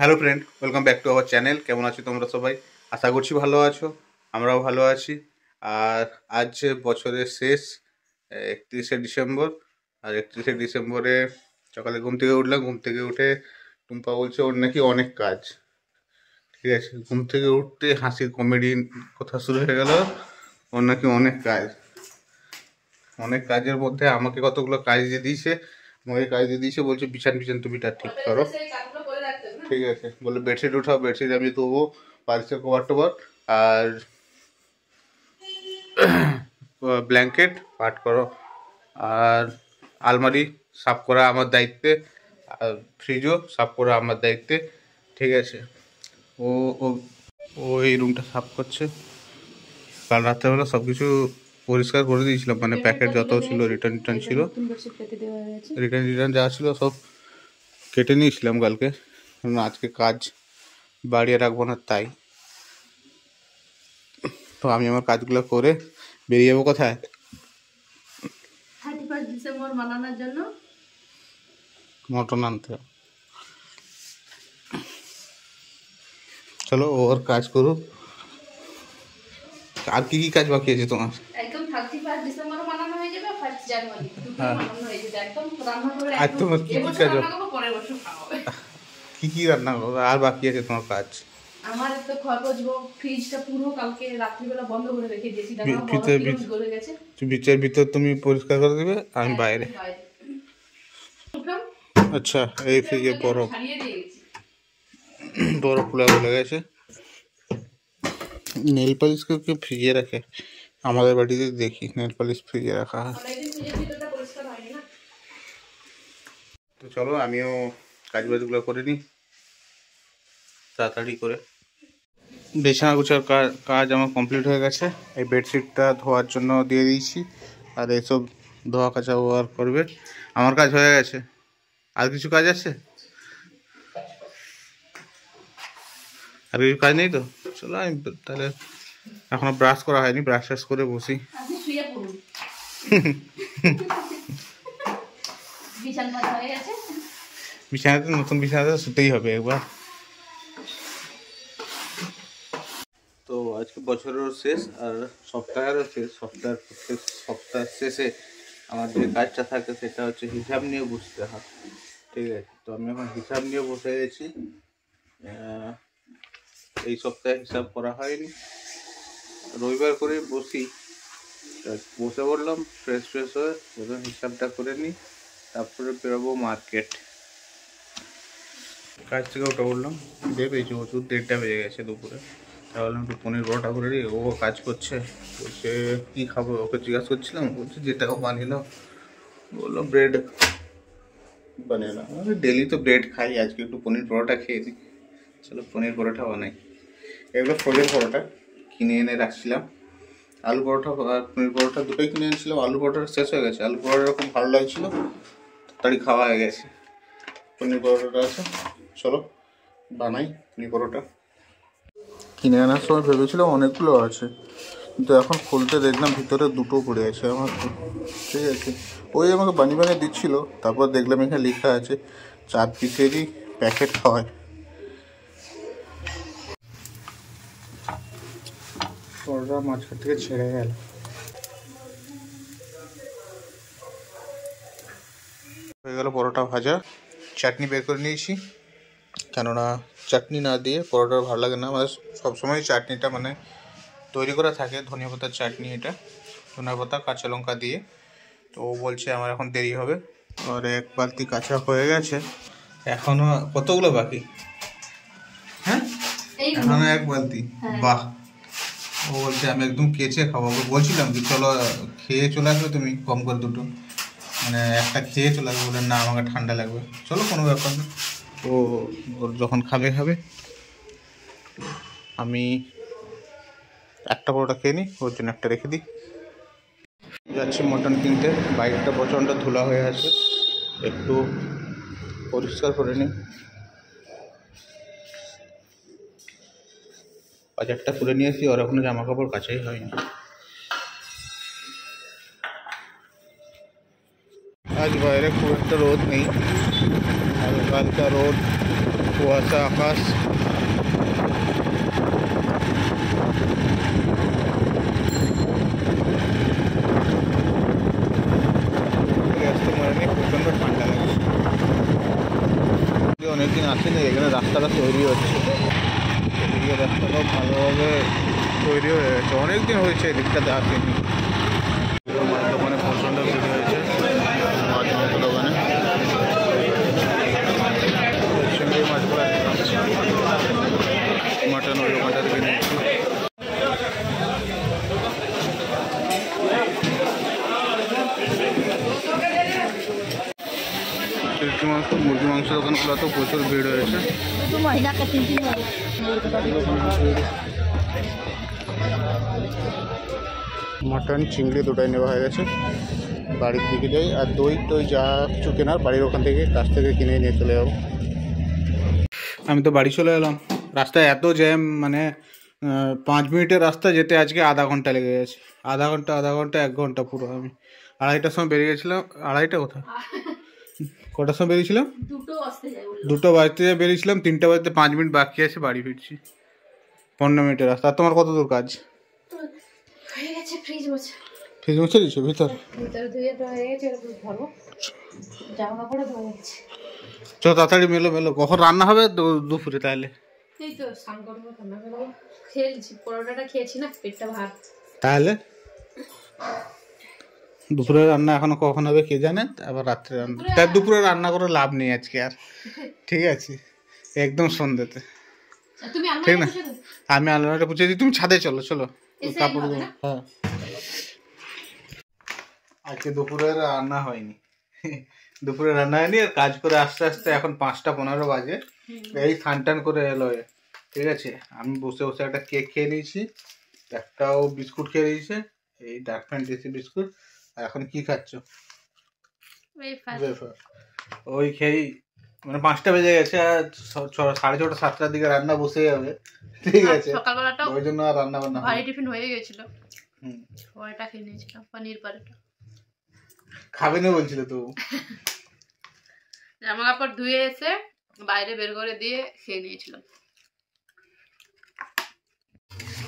Hello friend, welcome back to our channel. কেমন আছো তোমরা সবাই? আশা করছি ভালো আছো, আমরাও ভালো আছি। আর আজ বছরের শেষ 31শে ডিসেম্বর। আর 31শে ডিসেম্বরে সকালে ঘুম থেকে উঠলাম। ঘুম থেকে উঠে টুম্পা বলছে ওর নাকি অনেক কাজ। ঠিক আছে, ঘুম থেকে উঠতে হাসির কমেডি কথা শুরু হয়ে গেল। ওর নাকি অনেক কাজ, অনেক কাজের মধ্যে আমাকে কতগুলো কাজ দিয়ে দিয়েছে। আমাকে কাজ দিয়ে দিয়েছে, বলছে বিছান তুমি তার ঠিক করো। ঠিক আছে, বলে বেডশিট উঠাও, বেডশিট আমি দেবো, বালিশের কভার টভার আর ব্ল্যাঙ্কেট পাট করো, আর আলমারি সাফ করা আমার দায়িত্বে, আর ফ্রিজও সাফ করা আমার দায়িত্বে। ঠিক আছে, ও ও ও এই রুমটা সাফ করছে। কাল রাত্রেবেলা সব কিছু পরিষ্কার করে দিয়েছিলাম, মানে প্যাকেট যত ছিল, রিটার্ন ছিল, রিটার্ন যা ছিল সব কেটে নিয়েছিলাম কালকে। আজকে কাজ বাড়িয়ে রাখবো না, তাই তো আমি আমার কাজগুলো করে বেরিয়ে যাবো। কোথায়? 31 ডিসেম্বর মানানোর জন্য মটন আনতে। চলো ওর কাজ করুক। আর কি কি কাজ বাকি আছে তোমার? একদম 31 ডিসেম্বর মানানো হয়ে যাবে, 1 জানুয়ারি মানানো হয়ে যাবে। একদম রান্না করে আর তোমার কি কি কাজ? পরের বছর খাওয়া কি রান্না করবে? আর বাকি আছে তোমার কাজ? আমার তো ঘর পচবো, ফ্রিজটা পুরো কালকে রাত্রিবেলা বন্ধ করে রেখে দিয়েছি, গলে গেছে। বিচের ভিতর তুমি পরিষ্কার করে দিবে, আমি বাইরে। আচ্ছা, এই ফ্রিজে বরফ পুরো গলে গেছে। নেল পালিশ কেউ ফ্রিজে রাখে? আমাদের বাড়িতে দেখি নেল পালিশ ফ্রিজে রাখা হয়। তো চলো আমিও কাজ বাজগুলো করে নিই তাড়াতাড়ি করে। বিছানা গুছার কাজ আমার কমপ্লিট হয়ে গেছে। এই বেডশিটটা ধোয়ার জন্য দিয়ে দিয়েছি, আর এইসব ধোয়া কাচা আর করবে। আমার কাজ হয়ে গেছে, আর কিছু কাজ আছে? আর কিছু কাজ নেই তো? চলো আমি তাহলে, এখনো ব্রাশ করা হয়নি, ব্রাশ টাশ করে বসি। বিছানাতে, নতুন বিছানাতে শুতেই হবে একবার। তো আজকে বছরেরও শেষ আর সপ্তাহেরও শেষ। সপ্তাহের শেষে আমার যে কাজটা থাকে সেটা হচ্ছে হিসাব নিয়ে বসতে হয়। ঠিক আছে, তো আমি এখন হিসাব নিয়ে বসে গেছি। এই সপ্তাহে হিসাব করা হয়নি, রবিবার করে বসি। বসে পড়লাম ফ্রেশ হয়ে, প্রথম হিসাবটা করে নিই, তারপরে বেরোবো মার্কেট। কাজ থেকে ওটা বললাম, দিয়ে পেয়েছি প্রচুর, 1:30 বেজে গেছে দুপুরে। তাহলে একটু পনির পরোটা করে দিই। ও কাজ করছে, বলছে কী খাবো, ওকে জিজ্ঞাসা করছিলাম, বলছে যেটা বানিয়ে নাও। বললাম ব্রেড বানিয়ে নাও। আমি ডেলি তো ব্রেড খাই, আজকে একটু পনির পরোটা খেয়ে দিই। চলো পনির পরোটা বানাই। এগুলো ফ্রোজেন পরোটা কিনে এনে রাখছিলাম। আলু পরোটা আর পনির পরোটা দুটোই কিনে এনেছিলাম। আলু পরোটাটা শেষ হয়ে গেছে, আলু পরোটা এরকম ভালো লাগছিলো, তাড়াতাড়ি খাওয়া হয়ে গেছে। পনির পরোটাটা আছে, চলো বানাই পনির পরোটা। কিনে আনার সময় ভেবেছিলাম অনেকগুলো আছে, কিন্তু এখন খুলতে দেখলাম ভিতরে দুটো পড়ে আছে আমার। ঠিক আছে, ওই আমাকে বানিয়ে দিচ্ছিলো, তারপর দেখলাম এখানে লেখা আছে 4 পিসেরই প্যাকেট হয়। পরোটা মাঝখান থেকে ছেড়ে গেল। হয়ে গেল পরোটা ভাজা। চাটনি বের করে নিয়েছি, কেননা চাটনি না দিয়ে পরোটা ভালো লাগে না। আমাদের সবসময় চাটনিটা মানে তৈরি করা থাকে, ধনিয়া পাতার চাটনি। এটা ধনিয়া পাতা কাঁচা লঙ্কা দিয়ে। তো ও বলছে আমার এখন দেরি হবে। আর 1 বালতি কাঁচা হয়ে গেছে, এখনো কতগুলো বাকি? হ্যাঁ, এখনো 1 বালতি। বাহ, ও বলছে আমি একদম কেচে খাবো। বলছিলাম যে চলো খেয়ে চলে আসবে তুমি, কম করে দুটো, মানে একটা খেয়ে চলে আসবে। বলে না আমাকে ঠান্ডা লাগবে। চলো কোনো ব্যাপার না, ও যখন খাবে। আমি একটা পরোটা খেয়ে নিই, ওর জন্য একটা রেখে দিই। যাচ্ছি মটন কিনতে। বাইকটা প্রচণ্ড ধুলা হয়ে আছে, একটু পরিষ্কার করে নিই। বাজারটা করে নিয়ে আসি, ওর এখনো জামা কাপড় কাচাই হয়নি। আজ বাইরে খুব একটা রোদ নেই, হালকা রোদ কুয়াশা আকাশ। প্রচন্ড ঠান্ডা লাগছে। অনেকদিন আসেনি, এখানে রাস্তাটা তৈরি হচ্ছে, এদিকে রাস্তাটাও ভালোভাবে তৈরি হয়ে গেছে। অনেকদিন হয়েছে এদিকটাতে আসেনি। দোকানে প্রচন্ড ভিড় হয়েছে, মাছ মাংস দোকানে চিংড়ি মাছগুলো মাটন ওই দোকানটা থেকে নিয়েছি। মুরগি মাংস দোকানগুলোতেও প্রচুর ভিড় হয়েছে। মাটন চিংড়ি দুটাই নেওয়া হয়ে গেছে। বাড়ির দিকে যাই, আর দই টই যা কিছু কেনার বাড়ির ওখান থেকে কাছ থেকে কিনে নিয়ে চলে যাবো। আমি তো বাড়ি চলে এলাম। রাস্তায় এত জ্যাম, মানে 5 মিনিটের রাস্তা যেতে আজকে আধা ঘন্টা লেগে গেছে। আধা ঘন্টা 1 ঘন্টা পুরো। আমি 2:30টার সময় বেরিয়ে গেছিলাম। 2:30টা কোথায়, কটার সময় বেরিয়েছিলাম? 2টো বাজতে বেরিয়েছিলাম, 3টা বাজতে 5 মিনিট বাকি আছে, বাড়ি ফিরছি। 15 মিনিটের রাস্তা। আর তোমার কত দূর কাজ? ফ্রিজ মুছে দিচ্ছ ভিতর? চ তাড়াতাড়ি মেলো। কখন রান্না হবে দুপুরে? তাহলে তাহলে দুপুরে রান্না এখনো কখন হবে কে জানে। আবার রাত্রে রান্না, তাই দুপুরে রান্না করে লাভ নেই আজকে আর। ঠিক আছে, একদম সন্ধ্যেতে, ঠিক না? আমি আলমারিটা পুছে দিই, তুমি ছাদে চলো কাপড়। হ্যাঁ, আজকে দুপুরে রান্না হয়নি। আর কাজ করে আস্তে আস্তে এখন 5:15 বাজে। এই টান করে এলো। ঠিক আছে, আমি বসে একটা কেক খেয়ে নিয়েছি, একটাও বিস্কুট খেয়ে নিয়েছে, এই ডার্ক ফ্যান্টাসি বিস্কুট। আর এখন কি খাচ্ছ? ওই খেয়েই মানে 5টা বেজে গেছে, আর 6:30 7টার দিকে রান্না বসে যাবে। ঠিক আছে, সকালবেলাটা ওই জন্য আর রান্না বান্না ভারী টিফিন হয়ে গেছিল। পরোটা খেয়ে নিয়েছিলাম, পনির পরোটা। খাবে না বলছিল তো। জামা কাপড় ধুয়ে এসে বাইরে বের করে দিয়ে খেয়ে নিয়েছিলাম।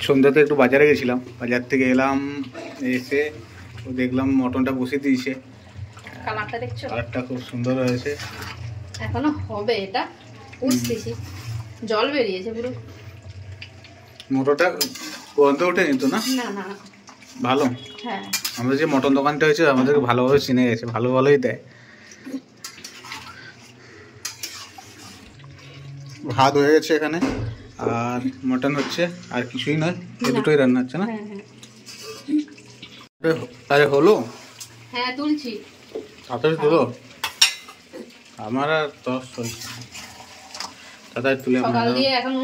সন্ধ্যাতে একটু বাজারে গেছিলাম, বাজার থেকে এলাম, এসে দেখলাম মটনটা বসে দিয়েছে। কালারটা দেখছো? কালারটা খুব সুন্দর হয়েছে। এখনো হবে, এটা বুঝতেছি, জল বেরিয়েছে পুরো। মোটরটা গন্ধ ওঠেনি তো? না না ভালো। হ্যাঁ, আমাদের যে মটন দোকানটা হয়েছে আমাদেরকে ভালোভাবে চিনে গেছে, ভালোই দেয়। ভাত হয়ে গেছে এখানে, আর মটন হচ্ছে, আর কিছুই নয়, এই দুটোই রান্না হচ্ছে না? আরে হলো, হ্যাঁ তুলছি, তাড়াতাড়ি তুলো। আমার আর 10 হয়েছে, তাড়াতাড়ি তুলে। সকাল দিয়ে এখনো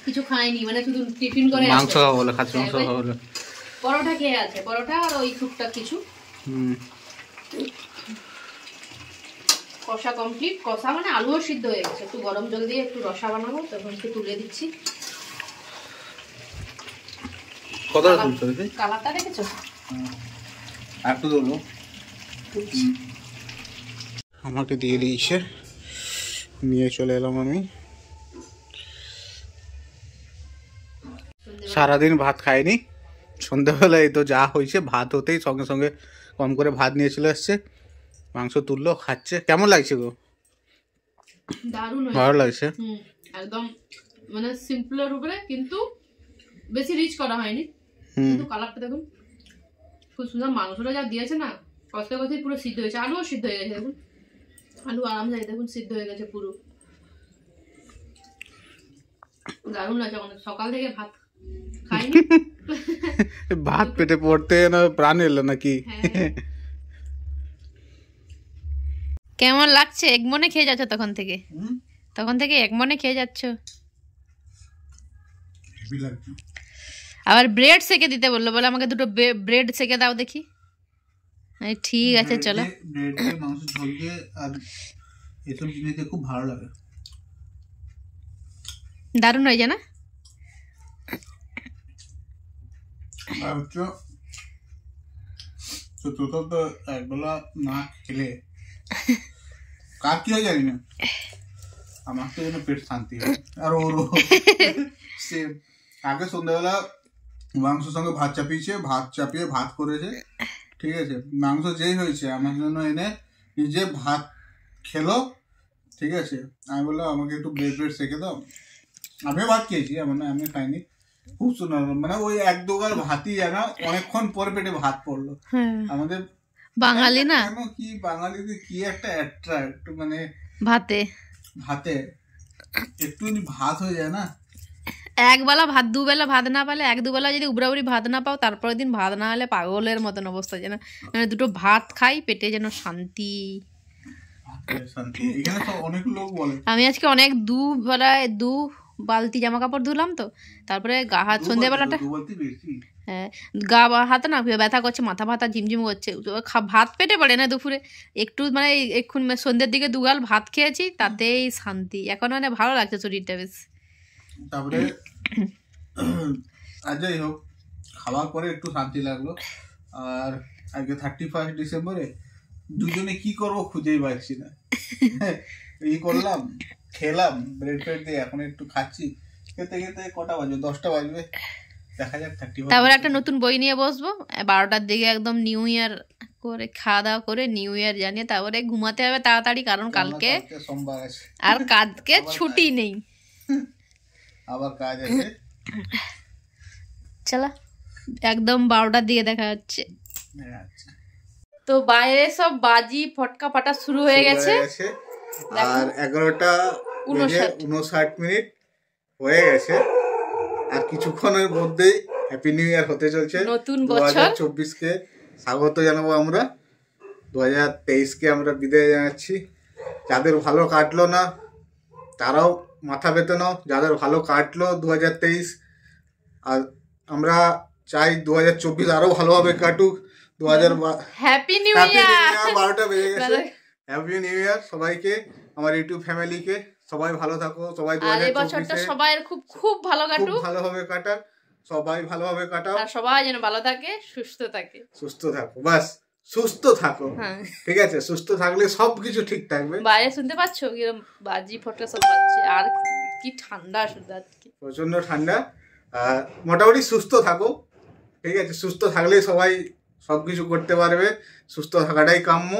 কিছু খাইনি, মানে শুধু টিফিন করে মাংস খাবো বলে, খাসি মাংস খাবো বলে। পরোটা খেয়ে আছে, পরোটা আর ওই টুকটাক কিছু। কষা কমপ্লিট। কষা মানে আলুও সিদ্ধ হয়ে গেছে, একটু গরম জল দিয়ে একটু রসা বানাবো, তখন একটু তুলে দিচ্ছি। কতটা তুলছো? কালারটা দেখেছো? একটু তুলো। আমাকে দিয়ে দিয়েছে, নিয়ে চলে এলাম আমি। সারাদিন ভাত খাইনি, সন্ধ্যাবেলায় তো যা হয়েছে, ভাত হতেই সঙ্গে সঙ্গে কম করে ভাত নিয়ে চলে আসছে, মাংস তুললো, খাচ্ছে। কেমন লাগছে গো? দারুণ, ভালো লাগছে। একদম মানে সিম্পলের উপরে, কিন্তু বেশি রিচ করা হয়নি, কিন্তু কালারটা দেখুন খুব সুন্দর। মাংসটা যা দিয়েছে না, কষতে কষতে পুরো সিদ্ধ হয়েছে, আলুও সিদ্ধ হয়ে গেছে। দেখুন আলু আরামসে দেখুন সিদ্ধ হয়ে গেছে পুরো, দারুণ লাগছে। অনেক সকাল থেকে ভাত খাইনি। ভাত পেটে পড়তে না প্রাণ এলো নাকি? কেমন লাগছে? এক মনে খেয়ে যাচ্ছ তখন থেকে এক মনে খেয়ে যাচ্ছ। আবার ব্রেড সেকে দিতে বললো, বলে আমাকে দুটো ব্রেড সেকে দাও দেখি। ঠিক আছে চলো। ব্রেড দিয়ে মাংস ঝোল দিয়ে আর এসব জিনিস দিয়ে খুব ভালো লাগে, দারুণ হয়েছে না? তো একবেলা না খেলে কার কি হয় জানি না, আমার তো যেন পেট শান্তি হয়। আর ওর সে আগে সন্ধ্যাবেলা মাংসের সঙ্গে ভাত চাপিয়ে ভাত করেছে, ঠিক আছে, মাংস যেই হয়েছে আমার জন্য এনে নিজে ভাত খেলো, ঠিক আছে। আমি বললাম আমাকে একটু ব্রেড সেঁকে দাও, আমিও ভাত খেয়েছি, এমন না আমি খাইনি। খুব সুন্দর, মানে ওই 1-2 গাল ভাতই যেন অনেকক্ষণ পরে পেটে ভাত পড়লো। আমাদের বাঙালি না, কেন কি বাঙালিদের কি একটা অ্যাট্রাক্ট, মানে ভাতে একটু ভাত হয়ে যায় না, একবেলা ভাত, দুবেলা ভাত না পেলে, 1-2 বেলা যদি উবরাউরি ভাত না পাও, তারপরের দিন ভাত না হলে পাগলের মতন অবস্থা, যেন মানে দুটো ভাত খাই পেটে যেন শান্তি। এখানে তো অনেক লোক বলে। আমি আজকে অনেক 2 বালতি জামা কাপড় ধুলাম, তো তারপরে গা হাত সন্ধ্যেবেলাটা, হ্যাঁ গা হাতে না ব্যথা করছে, মাথা ব্যথা ঝিমঝিম করছে, ভাত পেটে পড়ে না দুপুরে একটু, মানে এক্ষুন সন্ধ্যের দিকে 2 গাল ভাত খেয়েছি, তাতেই শান্তি, এখন মানে ভালো লাগছে শরীরটা বেশ। তারপরে আর যাই হোক, খাওয়ার পরে একটু শান্তি লাগলো। আর আজকে 31 ডিসেম্বরে দুজনে কি করবো খুঁজেই পাচ্ছি না, এই করলাম, খেলাম ব্রেড দিয়ে, এখন একটু খাচ্ছি, খেতে খেতে কটা বাজবে, 10টা বাজবে, দেখা যাক 31। তারপরে একটা নতুন বই নিয়ে বসবো 12টার দিকে, একদম নিউ ইয়ার করে খাওয়া দাওয়া করে নিউ ইয়ার জানিয়ে তারপরে ঘুমাতে হবে তাড়াতাড়ি, কারণ কালকে সোমবার আছে আর কালকে ছুটি নেই, আবার কাজ আছে। চলো একদম 12টার দিকে দেখা হচ্ছে। তো বাইরে সব বাজি ফটকা ফাটা শুরু হয়ে গেছে, আর 11:59 হয়ে গেছে, আর কিছুক্ষণের মধ্যেই হ্যাপি নিউ ইয়ার হতে চলছে। নতুন বছর 2024-কে স্বাগত জানাবো আমরা, 2023-কে আমরা বিদায় জানাচ্ছি। যাদের ভালো কাটলো না তারাও মাথা পেতে নাও, যাদের ভালো কাটলো 2023, আর আমরা চাই 2024 আরো ভালোভাবে কাটুক। হ্যাপি নিউ ইয়ার, 12টা বেজে গেছে, হ্যাপি নিউ ইয়ার সবাইকে, আমার ইউটিউব ফ্যামিলিকে, সবাই ভালো থাকো, সবাই 2024-টা সবাই খুব ভালো কাটুক, ভালোভাবে কাটাক, সবাই ভালোভাবে কাটাও, আর সবাই যেন ভালো থাকে, সুস্থ থাকো, বাস সুস্থ থাকো, ঠিক আছে, সুস্থ থাকলে সবকিছু ঠিক থাকবে। বাইরে শুনতে পাচ্ছ কিরকম বাজি ফটকা সব বাজছে, আর কি ঠান্ডা, শুধু প্রচন্ড ঠান্ডা। মোটামুটি সুস্থ থাকো, ঠিক আছে, সুস্থ থাকলে সবাই সবকিছু করতে পারবে, সুস্থ থাকাটাই কাম্য,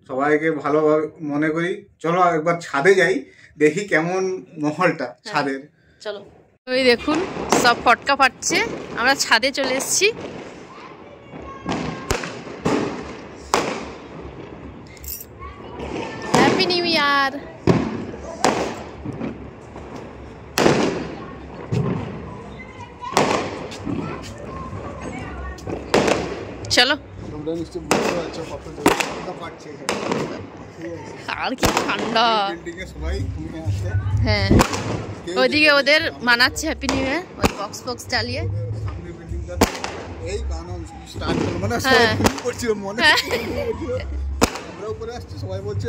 সবাইকে ভালোভাবে মনে করি। চলো একবার ছাদে যাই, দেখি কেমন মহলটা ছাদের। চলো, ওই দেখুন সব ফটকা ফাটছে, আমরা ছাদে চলে এসেছি। Happy new year. চলো, আর কি ঠান্ডা, হ্যাঁ ওইদিকে ওদের মানাচ্ছে হ্যাপি নিউ ইয়ার, ওই বক্স চালিয়ে। এই গান স্টার্ট হলো, মানে সবাই করছিল মনে, আমরা উপরে আসছি, সবাই বলছে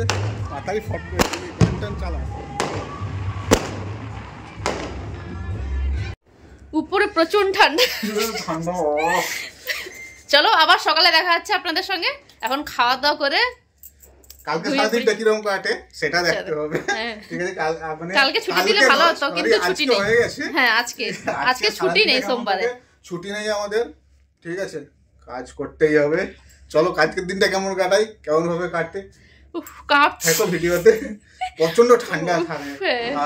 তাড়াতাড়ি ফট করে গান চালা, উপরে প্রচন্ড ঠান্ডা। চলো আবার সকালে দেখা যাচ্ছে আপনাদের সঙ্গে, এখন খাওয়া দাওয়া করে কালকে সারাদিনটা কিরকম কাটে সেটা দেখতে হবে, ঠিক আছে। কালকে ছুটি দিলে ভালো হতো, কিন্তু ছুটি নেই, হ্যাঁ আজকে ছুটি নেই, সোমবারে ছুটি নেই আমাদের, ঠিক আছে, কাজ করতেই হবে। চলো কালকের দিনটা কেমন কাটাই, কেমন ভাবে কাটে দেখো ভিডিওতে, প্রচন্ড ঠান্ডা থাকে।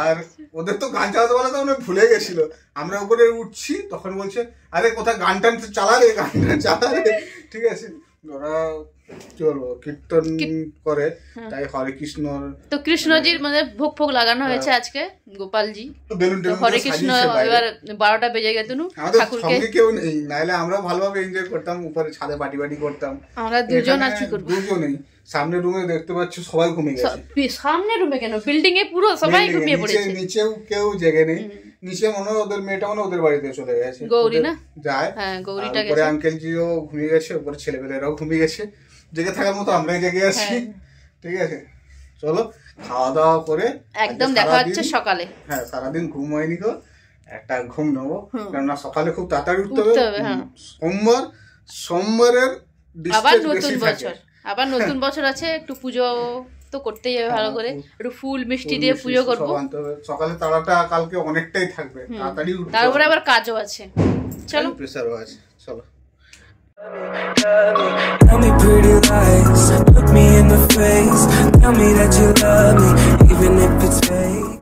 আর ওদের তো গান চালাতে বলাতে অনেক ভুলে গেছিল, আমরা উপরে উঠছি তখন বলছে আরে কোথায় গান টান চালারে, গান টান চালারে, ঠিক আছে। ওরা কি বলবো কীর্তন করে, তাই হরে কৃষ্ণ, তো কৃষ্ণজির মানে ভোগ ফোগ লাগানো হয়েছে আজকে, গোপালজি হরে কৃষ্ণ। এবার 12টা বেজে গেছে, ঠাকুরকে কেউ নেই, নাহলে আমরা ভালোভাবে এনজয় করতাম, উপরে ছাদে পাটি করতাম। আমরা দুজন আছি, দুজনেই। সামনে রুমে দেখতে পাচ্ছ সবাই ঘুমিয়ে গেছে, সামনে রুমে কেন, বিল্ডিং এ পুরো সবাই ঘুমিয়ে পড়েছে, নিচেও কেউ জেগে নেই। নিচে মনে হয় ওদের মেয়েটা মনে ওদের বাড়িতে চলে গেছে, গৌরী না যায়, গৌরীটা গেছে, আঙ্কেলজিও ঘুমিয়ে গেছে, উপরে ছেলেপেলেরাও ঘুমিয়ে গেছে, জেগে থাকার মতো আমরাই জেগে আছি, ঠিক আছে। চলো খাওয়া দাওয়া করে একদম দেখা হচ্ছে সকালে। হ্যাঁ সারাদিন ঘুম হয়নি তো, একটা ঘুম নেবো, কেননা সকালে খুব তাড়াতাড়ি উঠতে হবে। সোমবারের আবার নতুন বছর আছে, একটু পুজো তো করতেই হবে ভালো করে, একটু ফুল মিষ্টি দিয়ে পুজো করবো। সকালে তাড়াটা কালকে অনেকটাই থাকবে, তাড়াতাড়ি উঠতে হবে। তারপরে আবার কাজও আছে, চলো। প্রেসারও আছে, চলো। Tell me pretty lies, look me in the face, tell me that you love me, even if it's fake.